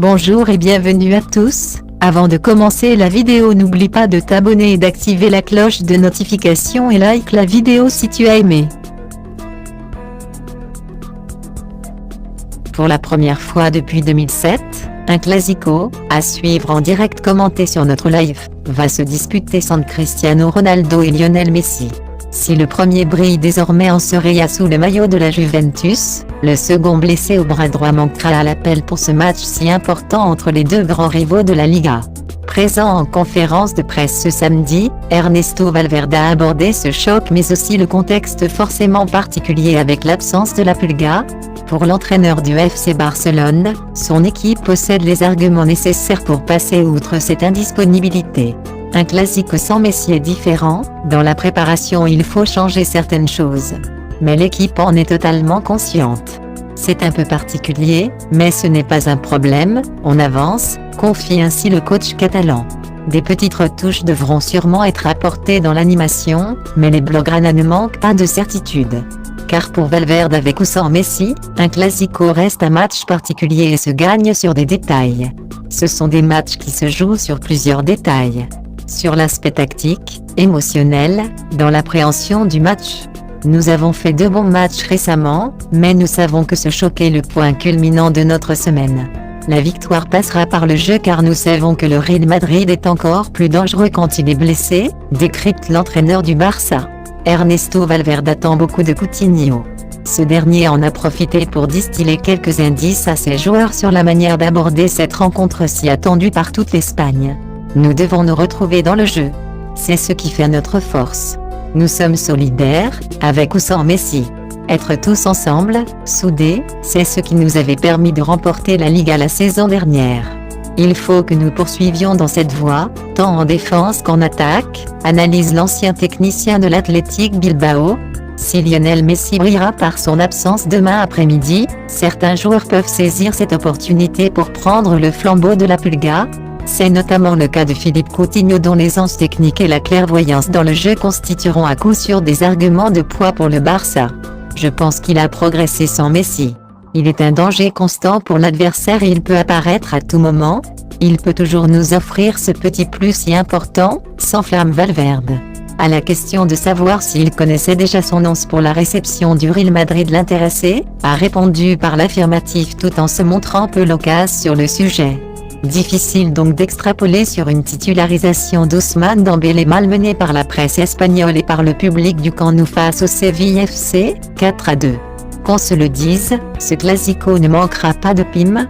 Bonjour et bienvenue à tous. Avant de commencer la vidéo, n'oublie pas de t'abonner et d'activer la cloche de notification et like la vidéo si tu as aimé. Pour la première fois depuis 2007, un classico, à suivre en direct commenté sur notre live, va se disputer entre Cristiano Ronaldo et Lionel Messi. Si le premier brille désormais en Serie A sous le maillot de la Juventus, le second blessé au bras droit manquera à l'appel pour ce match si important entre les deux grands rivaux de la Liga. Présent en conférence de presse ce samedi, Ernesto Valverde a abordé ce choc mais aussi le contexte forcément particulier avec l'absence de la Pulga. Pour l'entraîneur du FC Barcelone, son équipe possède les arguments nécessaires pour passer outre cette indisponibilité. Un classique sans Messi est différent, dans la préparation il faut changer certaines choses. Mais l'équipe en est totalement consciente. C'est un peu particulier, mais ce n'est pas un problème, on avance, confie ainsi le coach catalan. Des petites retouches devront sûrement être apportées dans l'animation, mais les Blaugrana ne manquent pas de certitude. Car pour Valverde avec ou sans Messi, un classico reste un match particulier et se gagne sur des détails. Ce sont des matchs qui se jouent sur plusieurs détails. Sur l'aspect tactique, émotionnel, dans l'appréhension du match. Nous avons fait 2 bons matchs récemment, mais nous savons que ce choc est le point culminant de notre semaine. La victoire passera par le jeu car nous savons que le Real Madrid est encore plus dangereux quand il est blessé, décrypte l'entraîneur du Barça. Ernesto Valverde attend beaucoup de Coutinho. Ce dernier en a profité pour distiller quelques indices à ses joueurs sur la manière d'aborder cette rencontre si attendue par toute l'Espagne. Nous devons nous retrouver dans le jeu. C'est ce qui fait notre force. Nous sommes solidaires, avec ou sans Messi. Être tous ensemble, soudés, c'est ce qui nous avait permis de remporter la Liga la saison dernière. Il faut que nous poursuivions dans cette voie, tant en défense qu'en attaque, analyse l'ancien technicien de l'Athletic Bilbao. Si Lionel Messi brillera par son absence demain après-midi, certains joueurs peuvent saisir cette opportunité pour prendre le flambeau de la Pulga. C'est notamment le cas de Philippe Coutinho dont l'aisance technique et la clairvoyance dans le jeu constitueront à coup sûr des arguments de poids pour le Barça. Je pense qu'il a progressé sans Messi. Il est un danger constant pour l'adversaire et il peut apparaître à tout moment. Il peut toujours nous offrir ce petit plus si important, s'enflamme Valverde. À la question de savoir s'il connaissait déjà son once pour la réception du Real Madrid l'intéressé, a répondu par l'affirmatif tout en se montrant peu loquace sur le sujet. Difficile donc d'extrapoler sur une titularisation d'Ousmane Dembélé malmené par la presse espagnole et par le public du Camp Nou face au Séville FC, 4-2. Qu'on se le dise, ce classico ne manquera pas de pime.